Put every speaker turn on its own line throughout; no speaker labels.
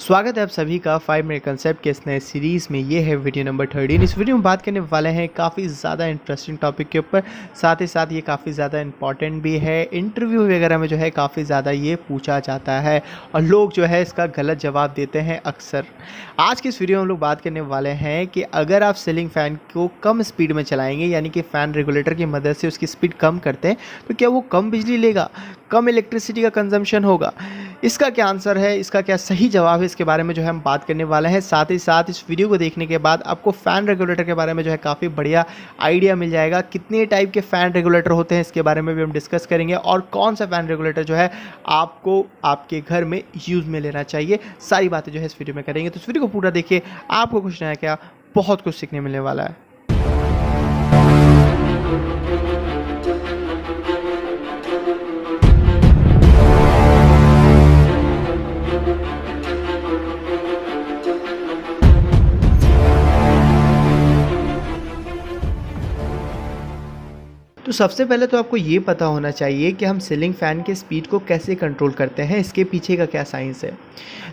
स्वागत है आप सभी का 5 मिनट कंसेप्ट के इस नए सीरीज़ में। ये है वीडियो नंबर 13। इस वीडियो में बात करने वाले हैं काफ़ी ज़्यादा इंटरेस्टिंग टॉपिक के ऊपर, साथ ही साथ ये काफ़ी ज़्यादा इंपॉर्टेंट भी है। इंटरव्यू वगैरह में जो है काफ़ी ज़्यादा ये पूछा जाता है और लोग जो है इसका गलत जवाब देते हैं अक्सर। आज की इस वीडियो में हम लोग बात करने वाले हैं कि अगर आप सीलिंग फ़ैन को कम स्पीड में चलाएँगे, यानी कि फ़ैन रेगुलेटर की मदद से उसकी स्पीड कम करते हैं, तो क्या वो कम बिजली लेगा, कम इलेक्ट्रिसिटी का कंजम्पशन होगा? इसका क्या आंसर है, इसका क्या सही जवाब है, इसके बारे में जो है हम बात करने वाले हैं। साथ ही साथ इस वीडियो को देखने के बाद आपको फ़ैन रेगुलेटर के बारे में जो है काफ़ी बढ़िया आइडिया मिल जाएगा। कितने टाइप के फ़ैन रेगुलेटर होते हैं इसके बारे में भी हम डिस्कस करेंगे, और कौन सा फ़ैन रेगुलेटर जो है आपको आपके घर में यूज़ में लेना चाहिए। सारी बातें जो है इस वीडियो में करेंगे, तो इस वीडियो को पूरा देखिए। आपको कुछ नया क्या, बहुत कुछ सीखने मिलने वाला है। तो सबसे पहले तो आपको ये पता होना चाहिए कि हम सीलिंग फ़ैन के स्पीड को कैसे कंट्रोल करते हैं, इसके पीछे का क्या साइंस है।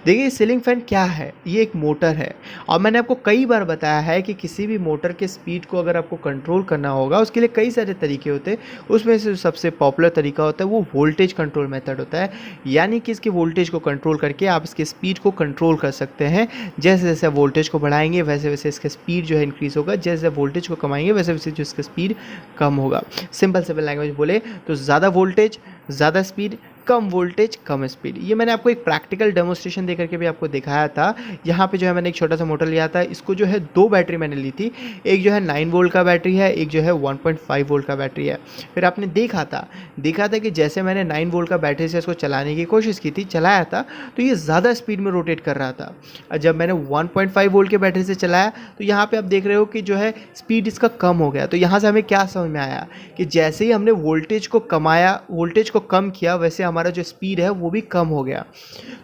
देखिए, सीलिंग फ़ैन क्या है, ये एक मोटर है, और मैंने आपको कई बार बताया है कि किसी भी मोटर के स्पीड को अगर आपको कंट्रोल करना होगा, उसके लिए कई सारे तरीके होते हैं। उसमें से सबसे पॉपुलर तरीका होता है वो वोल्टेज कंट्रोल मेथड होता है, यानी कि इसके वोल्टेज को कंट्रोल करके आप इसके स्पीड को कंट्रोल कर सकते हैं। जैसे जैसे वोल्टेज को बढ़ाएंगे वैसे वैसे इसका स्पीड जो है इंक्रीज़ होगा, जैसे जैसे वोल्टेज को कमाएंगे वैसे वैसे जो इसका स्पीड कम होगा। सिंपल लैंग्वेज बोले तो ज़्यादा वोल्टेज ज़्यादा स्पीड, कम वोल्टेज कम स्पीड। ये मैंने आपको एक प्रैक्टिकल डेमोस्ट्रेशन दे करके भी आपको दिखाया था। यहाँ पे जो है मैंने एक छोटा सा मोटर लिया था, इसको जो है 2 बैटरी मैंने ली थी। एक जो है 9 वोल्ट का बैटरी है, एक जो है 1.5 वोल्ट का बैटरी है। फिर आपने देखा था कि जैसे मैंने 9 वोल्ट का बैटरी से इसको चलाने की कोशिश की थी, चलाया था, तो ये ज़्यादा स्पीड में रोटेट कर रहा था। और जब मैंने 1.5 वोल्ट के बैटरी से चलाया तो यहाँ पर आप देख रहे हो कि जो है स्पीड इसका कम हो गया। तो यहाँ से हमें क्या समझ में आया कि जैसे ही हमने वोल्टेज को कम किया, वैसे हमारा जो स्पीड है वो भी कम हो गया।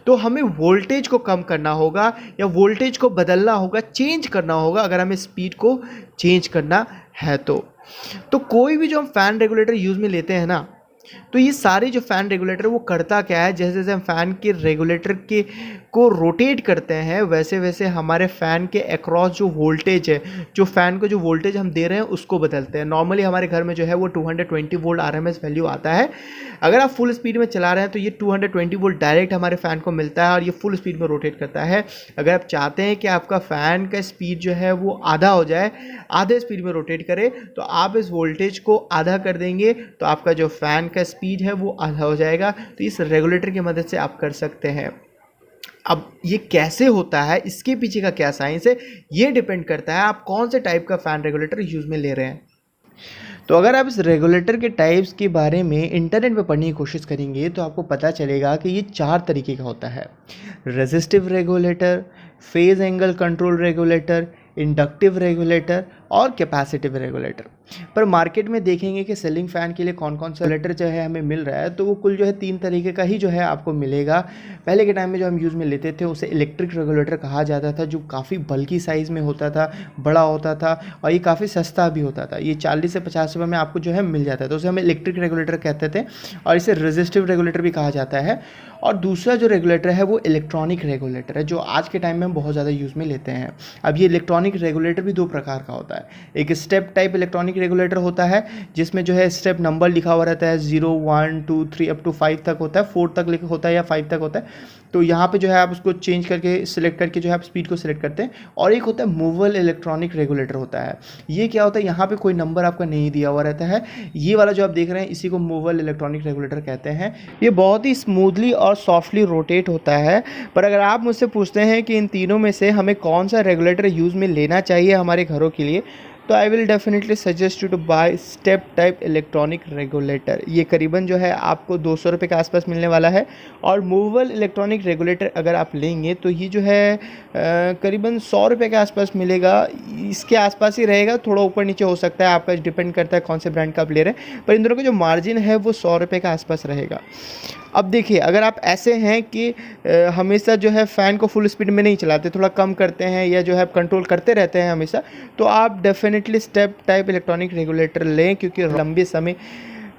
तो हमें वोल्टेज को कम करना होगा या वोल्टेज को बदलना होगा, चेंज करना होगा, अगर हमें स्पीड को चेंज करना है तो कोई भी जो हम फैन रेगुलेटर यूज़ में लेते हैं ना, तो ये सारे जो फ़ैन रेगुलेटर वो करता क्या है, जैसे जैसे हम फ़ैन के रेगुलेटर को रोटेट करते हैं, वैसे वैसे हमारे फ़ैन के अक्रॉस जो वोल्टेज है, जो फ़ैन को जो वोल्टेज हम दे रहे हैं उसको बदलते हैं। नॉर्मली हमारे घर में जो है वो 220 वोल्ट आरएमएस वैल्यू आता है। अगर आप फुल स्पीड में चला रहे हैं तो ये 220 वोल्ट डायरेक्ट हमारे फ़ैन को मिलता है और ये फुल स्पीड में रोटेट करता है। अगर आप चाहते हैं कि आपका फ़ैन का स्पीड जो है वो आधा हो जाए, आधे स्पीड में रोटेट करे, तो आप इस वोल्टेज को आधा कर देंगे, तो आपका जो फ़ैन का स्पीड है वो आधा हो जाएगा। तो इस रेगुलेटर की मदद से आप कर सकते हैं। अब ये कैसे होता है, इसके पीछे का क्या साइंस है, ये डिपेंड करता है आप कौन से टाइप का फ़ैन रेगुलेटर यूज़ में ले रहे हैं। तो अगर आप इस रेगुलेटर के टाइप्स के बारे में इंटरनेट पे पढ़ने की कोशिश करेंगे तो आपको पता चलेगा कि ये 4 तरीके का होता है। Resistive regulator, phase angle control regulator, inductive regulator और कैपेसिटिव रेगुलेटर। पर मार्केट में देखेंगे कि सीलिंग फ़ैन के लिए कौन कौन सा रेगुलेटर जो है हमें मिल रहा है, तो वो कुल जो है 3 तरीके का ही जो है आपको मिलेगा। पहले के टाइम में जो हम यूज़ में लेते थे उसे इलेक्ट्रिक रेगुलेटर कहा जाता था, जो काफ़ी बल्कि साइज़ में होता था, बड़ा होता था और ये काफ़ी सस्ता भी होता था। ये 40 से 50 रुपये में आपको जो है मिल जाता था, उसे हम इलेक्ट्रिक रेगुलेटर कहते थे और इसे रेजिस्टिव रेगुलेटर भी कहा जाता है। और दूसरा जो रेगुलेटर है वो इलेक्ट्रॉनिक रेगुलेटर है, जो आज के टाइम में हम बहुत ज़्यादा यूज़ में लेते हैं। अब ये इलेक्ट्रॉनिक रेगुलेटर भी 2 प्रकार का होता है। एक स्टेप टाइप इलेक्ट्रॉनिक रेगुलेटर होता है, जिसमें जो है स्टेप नंबर लिखा हुआ रहता है, 0 1 2 3 अप टू 5 तक होता है, 4 तक लिखा होता है या 5 तक होता है। तो यहाँ पे जो है आप उसको चेंज करके सिलेक्ट करके जो है आप स्पीड को सिलेक्ट करते हैं। और एक होता है मूवेबल इलेक्ट्रॉनिक रेगुलेटर होता है। ये क्या होता है, यहाँ पे कोई नंबर आपका नहीं दिया हुआ रहता है। ये वाला जो आप देख रहे हैं इसी को मूवेबल इलेक्ट्रॉनिक रेगुलेटर कहते हैं। ये बहुत ही स्मूथली और सॉफ्टली रोटेट होता है। पर अगर आप मुझसे पूछते हैं कि इन तीनों में से हमें कौन सा रेगुलेटर यूज़ में लेना चाहिए हमारे घरों के लिए, तो I will definitely suggest you to buy step type electronic regulator. ये करीबन जो है आपको 200 रुपये के आसपास मिलने वाला है। और मूवेबल इलेक्ट्रॉनिक रेगुलेटर अगर आप लेंगे तो ये जो है करीबन 100 रुपये के आसपास मिलेगा। इसके आसपास ही रहेगा, थोड़ा ऊपर नीचे हो सकता है, आपका डिपेंड करता है कौन से ब्रांड का आप ले रहे हैं, पर इन दोनों का जो मार्जिन है वो 100 रुपये के आसपास रहेगा। अब देखिए, अगर आप ऐसे हैं कि हमेशा जो है फ़ैन को फुल स्पीड में नहीं चलाते, थोड़ा कम करते हैं या जो है कंट्रोल करते रहते हैं हमेशा, तो आप definitely step type electronic regulator लें, क्योंकि लंबे समय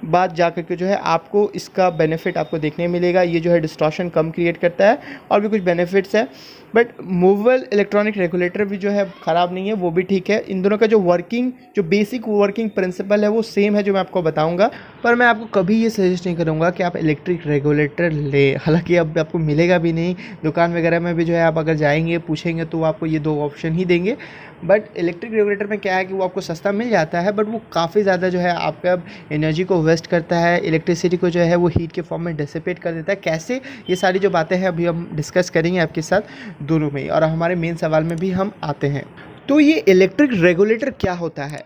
बाद जा कर के जो है आपको इसका बेनिफिट आपको देखने मिलेगा। ये जो है डिस्टॉर्शन कम क्रिएट करता है और भी कुछ बेनिफिट्स है। बट मूवेबल इलेक्ट्रॉनिक रेगुलेटर भी जो है ख़राब नहीं है, वो भी ठीक है। इन दोनों का जो बेसिक वर्किंग प्रिंसिपल है वो सेम है जो मैं आपको बताऊंगा। पर मैं आपको कभी ये सजेस्ट नहीं करूंगा कि आप इलेक्ट्रिक रेगुलेटर ले, हालांकि अब आपको मिलेगा भी नहीं। दुकान वगैरह में भी जो है आप अगर जाएंगे पूछेंगे तो वो आपको ये 2 ऑप्शन ही देंगे। बट इलेक्ट्रिक रेगुलेटर में क्या है कि वो आपको सस्ता मिल जाता है, बट वो काफ़ी ज़्यादा जो है आपका एनर्जी को वेस्ट करता है, इलेक्ट्रिसिटी को जो है वो हीट के फॉर्म में डिसिपेट कर देता है। कैसे, ये सारी जो बातें हैं अभी हम डिस्कस करेंगे आपके साथ दोनों में ही, और हमारे मेन सवाल में भी हम आते हैं। तो ये इलेक्ट्रिक रेगुलेटर क्या होता है?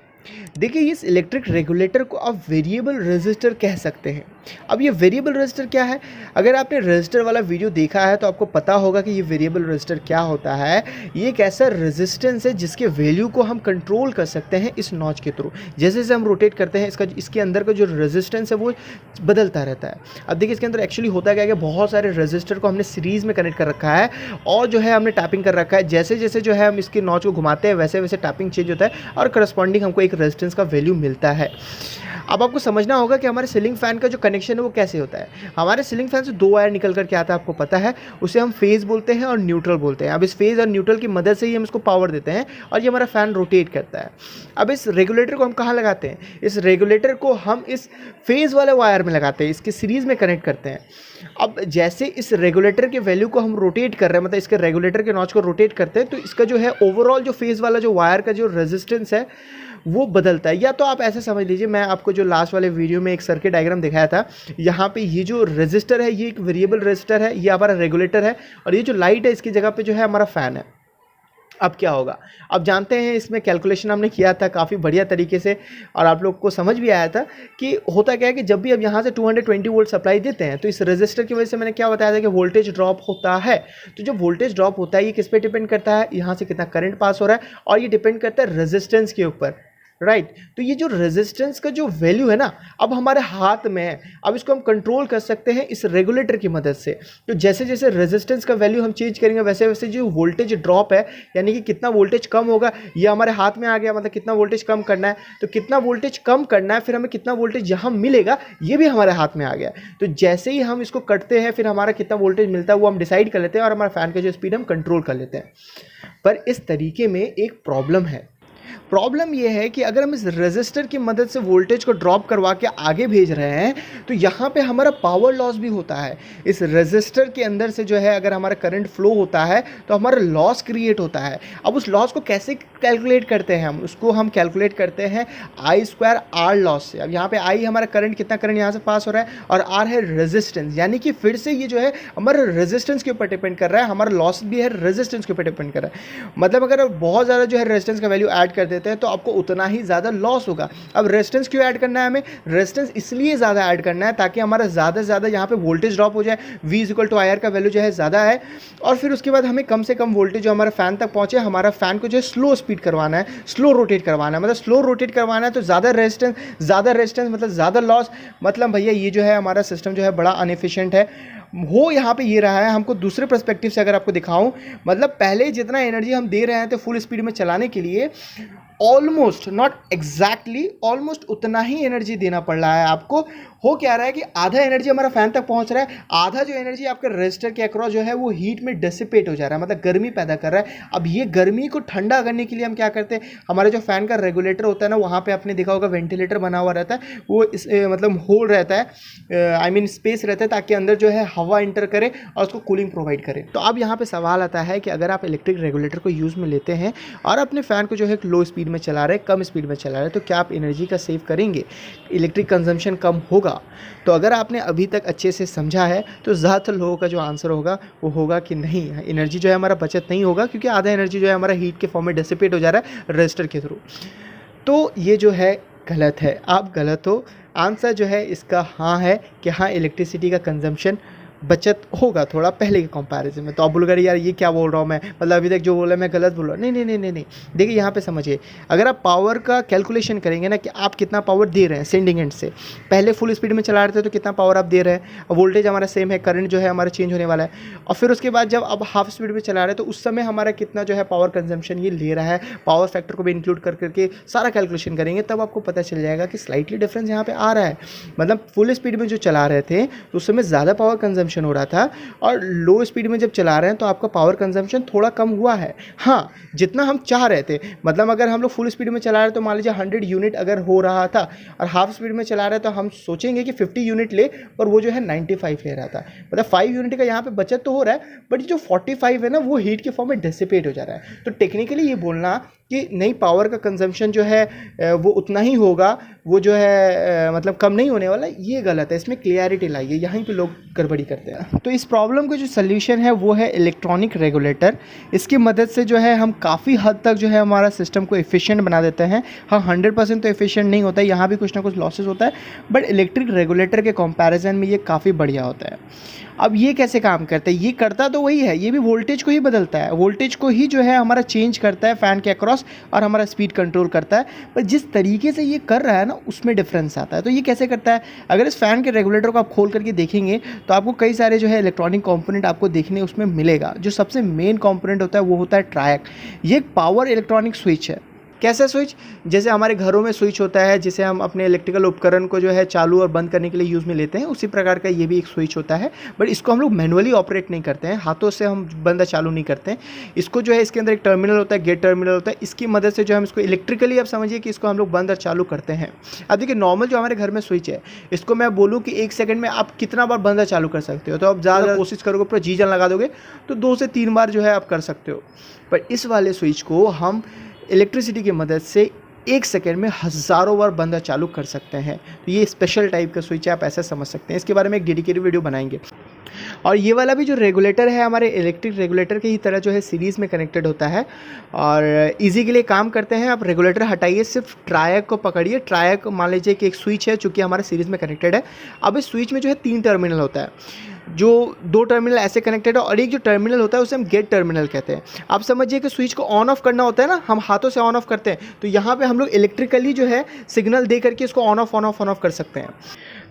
देखिए, इस इलेक्ट्रिक रेगुलेटर को आप वेरिएबल रेजिस्टर कह सकते हैं। अब ये वेरिएबल रेजिस्टर क्या है? अगर आपने रेजिस्टर वाला वीडियो देखा है तो आपको पता होगा कि ये वेरिएबल रेजिस्टर क्या होता है। ये एक ऐसा रेजिस्टेंस है जिसके वैल्यू को हम कंट्रोल कर सकते हैं इस नॉच के थ्रू। जैसे जैसे हम रोटेट करते हैं इसके अंदर का जो रेजिस्टेंस है वो बदलता रहता है। अब देखिए, इसके अंदर एक्चुअली होता क्या है कि बहुत सारे रेजिस्टर को हमने सीरीज़ में कनेक्ट कर रखा है और जो है हमने टैपिंग कर रखा है। जैसे जैसे जो है हम इसके नॉच को घुमाते हैं वैसे वैसे टैपिंग चेंज होता है और करस्पॉन्डिंग हमको एक रेजिस्टेंस का वैल्यू मिलता है। अब आपको समझना होगा कि हमारे सीलिंग फैन का जो कनेक्शन है वो कैसे होता है। हमारे सीलिंग फैन से 2 वायर निकल कर के आता है, आपको पता है। उसे हम फेज़ बोलते हैं और न्यूट्रल बोलते हैं। अब इस फेज़ और न्यूट्रल की मदद से ही हम इसको पावर देते हैं और ये हमारा फ़ैन रोटेट करता है। अब इस रेगुलेटर को हम कहाँ लगाते हैं? इस रेगुलेटर को हम इस फेज़ वाले वायर में लगाते हैं, इसके सीरीज़ में कनेक्ट करते हैं। अब जैसे इस रेगुलेटर के वैल्यू को हम रोटेट कर रहे हैं, मतलब इसके रेगुलेटर के नॉच को रोटेट करते हैं, तो इसका जो है ओवरऑल जो फेज़ वाला जो वायर का जो रेजिस्टेंस है वो बदलता है। या तो आप ऐसे समझ लीजिए, मैं आपको जो लास्ट वाले वीडियो में एक सर्किट डायग्राम दिखाया था, यहाँ पे ये जो रेजिस्टर है ये एक वेरिएबल रेजिस्टर है, ये हमारा रेगुलेटर है, और ये जो लाइट है इसकी जगह पे जो है हमारा फ़ैन है। अब क्या होगा? अब जानते हैं, इसमें कैलकुलेशन हमने किया था काफ़ी बढ़िया तरीके से और आप लोग को समझ भी आया था कि होता क्या है कि जब भी अब यहाँ से 220 वोल्ट सप्लाई देते हैं तो इस रेजिस्टर की वजह से मैंने क्या बताया था कि वोल्टेज ड्रॉप होता है। तो जो वोल्टेज ड्रॉप होता है ये किस पे डिपेंड करता है? यहाँ से कितना करंट पास हो रहा है, और ये डिपेंड करता है रेजिस्टेंस के ऊपर, राइट। तो ये जो रेजिस्टेंस का जो वैल्यू है ना, अब हमारे हाथ में है। अब इसको हम कंट्रोल कर सकते हैं इस रेगुलेटर की मदद से। तो जैसे जैसे रेजिस्टेंस का वैल्यू हम चेंज करेंगे वैसे वैसे जो वोल्टेज ड्रॉप है, यानी कि कितना वोल्टेज कम होगा, ये हमारे हाथ में आ गया। मतलब कितना वोल्टेज कम करना है, तो कितना वोल्टेज कम करना है, फिर हमें कितना वोल्टेज यहाँ मिलेगा, ये भी हमारे हाथ में आ गया। तो जैसे ही हम इसको कटते हैं फिर हमारा कितना वोल्टेज मिलता है वो हम डिसाइड कर लेते हैं और हमारे फैन की जो स्पीड हम कंट्रोल कर लेते हैं। पर इस तरीके में एक प्रॉब्लम है। प्रॉब्लम यह है कि अगर हम इस रेजिस्टर की मदद से वोल्टेज को ड्रॉप करवा के आगे भेज रहे हैं तो यहाँ पे हमारा पावर लॉस भी होता है। इस रेजिस्टर के अंदर से जो है अगर हमारा करंट फ्लो होता है तो हमारा लॉस क्रिएट होता है। अब उस लॉस को कैसे कैलकुलेट करते हैं? हम कैलकुलेट करते हैं I² R लॉस से। अब यहाँ पे I हमारा करंट, कितना करंट यहाँ से पास हो रहा है, और R है रेजिस्टेंस, यानी कि फिर से ये जो है हमारा रेजिस्टेंस के ऊपर डिपेंड कर रहा है। हमारा लॉस भी है रेजिस्टेंस के ऊपर डिपेंड कर रहा है। मतलब अगर बहुत ज़्यादा जो है रेजिस्टेंस का वैल्यू ऐड कर देते हैं तो आपको उतना ही ज़्यादा लॉस होगा। अब रेजिस्टेंस क्यों ऐड करना है हमें? रेजिस्टेंस इसलिए ज़्यादा ऐड करना है ताकि हमारा ज़्यादा से ज़्यादा यहाँ पे वोल्टेज ड्रॉप हो जाए। V = IR का वैल्यू जो है ज़्यादा है, और फिर उसके बाद हमें कम से कम वोल्टेज जो हमारा फ़ैन तक पहुँचे। हमारा फ़ैन को जो है स्लो स्पीड करवाना है, स्लो रोटेट करवाना है। मतलब स्लो रोटेट करवाना है तो ज़्यादा रेजिस्टेंस मतलब ज़्यादा लॉस। मतलब भैया ये जो है हमारा सिस्टम जो है बड़ा अनएफिशिएंट है। हो यहाँ पे ये रहा है। हमको दूसरे पर्सपेक्टिव से अगर आपको दिखाऊं, मतलब पहले जितना एनर्जी हम दे रहे हैं तो फुल स्पीड में चलाने के लिए ऑलमोस्ट, नॉट एग्जैक्टली, ऑलमोस्ट उतना ही एनर्जी देना पड़ रहा है आपको। हो क्या रहा है कि आधा एनर्जी हमारा फैन तक पहुंच रहा है, आधा जो एनर्जी आपके रेजिस्टर के अक्रॉस जो है वो हीट में डिसिपेट हो जा रहा है, मतलब गर्मी पैदा कर रहा है। अब ये गर्मी को ठंडा करने के लिए हम क्या करते हैं, हमारे जो फैन का रेगुलेटर होता है ना, वहाँ पे आपने देखा होगा वेंटिलेटर बना हुआ रहता है। वो इस मतलब होल रहता है, आई मीन स्पेस रहता है, ताकि अंदर जो है हवा इंटर करे और उसको कूलिंग प्रोवाइड करे। तो अब यहाँ पे सवाल आता है कि अगर आप इलेक्ट्रिक रेगुलेटर को यूज़ में लेते हैं और अपने फ़ैन को जो है लो स्पीड में चला रहे हैं, कम स्पीड में चला रहे हैं, तो क्या आप एनर्जी का सेव करेंगे? इलेक्ट्रिक कंजम्पशन कम होगा? तो अगर आपने अभी तक अच्छे से समझा है तो ज़्यादातर लोगों का जो आंसर होगा वो होगा कि नहीं, एनर्जी जो है हमारा बचत नहीं होगा, क्योंकि आधा एनर्जी जो है हमारा हीट के फॉर्म में डिसिपेट हो जा रहा है रजिस्टर के थ्रू। तो ये जो है गलत है, आप गलत हो। आंसर जो है इसका हाँ है कि हाँ, इलेक्ट्रिसिटी का कंजम्पशन बचत होगा थोड़ा पहले के कंपैरिजन में। तो आप बोलोगे यार ये क्या बोल रहा हूँ मैं, मतलब अभी तक जो बोला मैं गलत बोल रहा हूँ। नहीं नहीं नहीं नहीं नहीं, देखिए यहाँ पे समझिए, अगर आप पावर का कैलकुलेशन करेंगे ना कि आप कितना पावर दे रहे हैं सेंडिंग एंड से, पहले फुल स्पीड में चला रहे थे तो कितना पावर आप दे रहे हैं, और वोल्टेज हमारा सेम है, करंट जो है हमारा चेंज होने वाला है, और फिर उसके बाद जब आप हाफ स्पीड में चला रहे हैं तो उस समय हमारा कितना जो है पावर कंजम्पशन ये ले रहा है, पावर फैक्टर को भी इंक्लूड कर करके सारा कैलकुलेशन करेंगे, तब आपको पता चल जाएगा कि स्लाइटली डिफरेंस यहाँ पे आ रहा है। मतलब फुल स्पीड में जो चला रहे थे तो उस समय ज़्यादा पावर कंजम्पशन हो रहा था, और लो स्पीड में जब चला रहे हैं तो आपका पावर कंजम्पशन थोड़ा कम हुआ है। हाँ, जितना हम चाह रहे थे, मतलब अगर हम लोग फुल स्पीड में चला रहे हैं तो मान लीजिए 100 यूनिट अगर हो रहा था, और हाफ स्पीड में चला रहे हैं तो हम सोचेंगे कि 50 यूनिट ले, पर वो जो है 95 ले रहा था। मतलब 5 यूनिट का यहाँ पे बचत तो हो रहा है, बट जो 45 है ना वो हीट के फॉर्म में डिसिपेट हो जा रहा है। तो टेक्निकली ये बोलना कि नहीं पावर का कंजम्पशन जो है वो उतना ही होगा, वो जो है मतलब कम नहीं होने वाला, ये गलत है। इसमें क्लियरिटी लाइए, यहीं पे लोग गड़बड़ी करते हैं। तो इस प्रॉब्लम का जो सल्यूशन है वो है इलेक्ट्रॉनिक रेगुलेटर। इसकी मदद से जो है हम काफ़ी हद तक जो है हमारा सिस्टम को एफिशिएंट बना देते हैं। हाँ, 100% तो एफिशिएंट नहीं होता है, यहाँ भी कुछ ना कुछ लॉसेस होता है, बट इलेक्ट्रिक रेगुलेटर के कंपैरिजन में ये काफ़ी बढ़िया होता है। अब ये कैसे काम करता है, ये करता तो वही है, ये भी वोल्टेज को ही बदलता है, वोल्टेज को ही जो है हमारा चेंज करता है फ़ैन के अक्रॉस, और हमारा स्पीड कंट्रोल करता है। पर जिस तरीके से ये कर रहा है ना उसमें डिफरेंस आता है। तो ये कैसे करता है, अगर इस फ़ैन के रेगुलेटर को आप खोल करके देखेंगे तो आपको कई सारे जो है इलेक्ट्रॉनिक कंपोनेंट आपको देखने उसमें मिलेगा। जो सबसे मेन कंपोनेंट होता है वो होता है ट्रायक। ये एक पावर इलेक्ट्रॉनिक स्विच है। कैसा स्विच, जैसे हमारे घरों में स्विच होता है जिसे हम अपने इलेक्ट्रिकल उपकरण को जो है चालू और बंद करने के लिए यूज़ में लेते हैं, उसी प्रकार का ये भी एक स्विच होता है। बट इसको हम लोग मैनुअली ऑपरेट नहीं करते हैं, हाथों से हम बंद चालू नहीं करते हैं। इसको जो है इसके अंदर एक टर्मिनल होता है, गेट टर्मिनल होता है, इसकी मदद से जो हम इसको इलेक्ट्रिकली, आप समझिए कि इसको हम लोग बंद और चालू करते हैं। अब देखिए नॉर्मल जो हमारे घर में स्विच है, इसको मैं बोलूँ कि 1 सेकंड में आप कितना बार बंद और चालू कर सकते हो, तो आप ज़्यादा कोशिश करोगे, पूरा जी जान लगा दोगे तो 2 से 3 बार जो है आप कर सकते हो। पर इस वाले स्विच को हम इलेक्ट्रिसिटी की मदद से 1 सेकेंड में हज़ारों बार बंद और चालू कर सकते हैं। तो ये स्पेशल टाइप का स्विच है, आप ऐसा समझ सकते हैं। इसके बारे में एक डेडिकेटेड वीडियो बनाएंगे। और ये वाला भी जो रेगुलेटर है हमारे इलेक्ट्रिक रेगुलेटर की ही तरह जो है सीरीज़ में कनेक्टेड होता है, और इजी के लिए काम करते हैं। आप रेगुलेटर हटाइए, सिर्फ ट्रायक को पकड़िए। ट्रायक मान लीजिए कि एक स्विच है चूँकि हमारे सीरीज़ में कनेक्टेड है। अब इस स्विच में जो है 3 टर्मिनल होता है, जो 2 टर्मिनल ऐसे कनेक्टेड है, और एक जो टर्मिनल होता है उसे हम गेट टर्मिनल कहते हैं। आप समझिए कि स्विच को ऑन ऑफ करना होता है ना, हम हाथों से ऑन ऑफ करते हैं, तो यहाँ पे हम लोग इलेक्ट्रिकली जो है सिग्नल दे करके इसको ऑन ऑफ कर सकते हैं।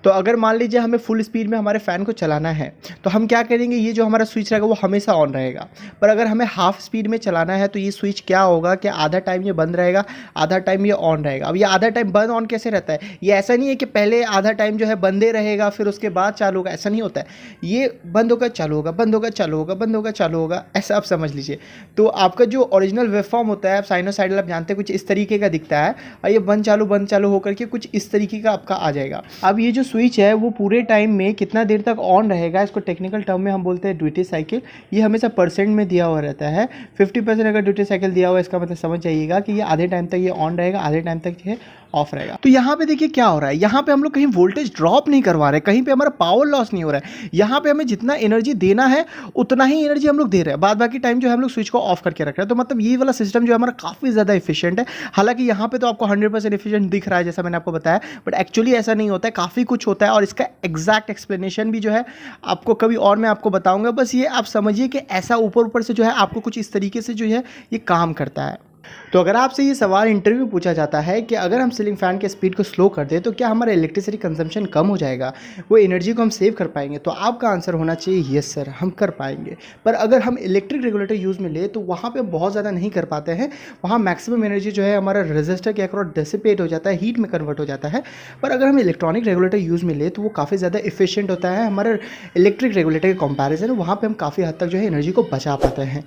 तो अगर मान लीजिए हमें फुल स्पीड में हमारे फ़ैन को चलाना है तो हम क्या करेंगे, ये जो हमारा स्विच रहेगा वो हमेशा ऑन रहेगा। पर अगर हमें हाफ स्पीड में चलाना है तो ये स्विच क्या होगा कि आधा टाइम ये बंद रहेगा, आधा टाइम ये ऑन रहेगा। अब ये आधा टाइम बंद ऑन कैसे रहता है, ये ऐसा नहीं है कि पहले आधा टाइम जो है बंदे रहेगा फिर उसके बाद चालू होगा, ऐसा नहीं होता है। ये बंद होगा चालू होगा, बंद होगा चालू होगा, बंद होगा चालू होगा, ऐसा आप समझ लीजिए। तो आपका जो ओरिजिनल वेवफॉर्म होता है, आप साइनोसाइडल आप जानते हैं कुछ इस तरीके का दिखता है, और ये बंद चालू होकर के कुछ इस तरीके का आपका आ जाएगा। अब ये जो स्विच है वो पूरे टाइम में कितना देर तक ऑन रहेगा, इसको टेक्निकल टर्म में हम बोलते हैं ड्यूटी साइकिल। ये हमेशा परसेंट में दिया हुआ रहता है। 50% अगर ड्यूटी साइकिल दिया हुआ है, इसका मतलब समझ जाइएगा कि ये आधे टाइम तक ये ऑन रहेगा, आधे टाइम तक ये ऑफ रहेगा। तो यहाँ पे देखिए क्या हो रहा है, यहाँ पे हम लोग कहीं वोल्टेज ड्रॉप नहीं करवा रहे, कहीं पे हमारा पावर लॉस नहीं हो रहा है। यहाँ पे हमें जितना एनर्जी देना है उतना ही एनर्जी हम लोग दे रहे हैं, बाद बाकी टाइम जो है हम लोग स्विच को ऑफ करके रख रहे हैं। तो मतलब ये वाला सिस्टम जो है हमारा काफ़ी ज़्यादा एफिशिएंट है। हालांकि यहाँ पे तो आपको 100% एफिशिएंट दिख रहा है जैसा मैंने आपको बताया, बट एक्चुअली ऐसा नहीं होता है, काफ़ी कुछ होता है, और इसका एग्जैक्ट एक्सप्लेनेशन भी जो है आपको कभी और मैं आपको बताऊँगा। बस ये आप समझिए कि ऐसा ऊपर से जो है आपको कुछ इस तरीके से जो है ये काम करता है। तो अगर आपसे ये सवाल इंटरव्यू पूछा जाता है कि अगर हम सीलिंग फ़ैन के स्पीड को स्लो कर दें तो क्या हमारा इलेक्ट्रिसिटी कंजम्पशन कम हो जाएगा, वो एनर्जी को हम सेव कर पाएंगे, तो आपका आंसर होना चाहिए यस सर, हम कर पाएंगे। पर अगर हम इलेक्ट्रिक रेगुलेटर यूज़ में ले तो वहाँ पे बहुत ज़्यादा नहीं कर पाते हैं, वहाँ मैक्सिमम एनर्जी जो है हमारा रेजिस्टर के अक्रॉस डिसिपेट हो जाता है, हीट में कन्वर्ट हो जाता है। पर अगर हम इलेक्ट्रॉनिक रेगुलेटर यूज़ में ले तो वो काफ़ी ज़्यादा एफिशिएंट होता है हमारे इलेक्ट्रिक रेगुलेटर के कंपैरिजन, वहाँ पर हम काफ़ी हद तक जो है एनर्जी को बचा पाते हैं।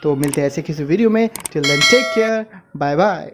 तो मिलते हैं ऐसे किसी वीडियो में, till then take care, bye bye.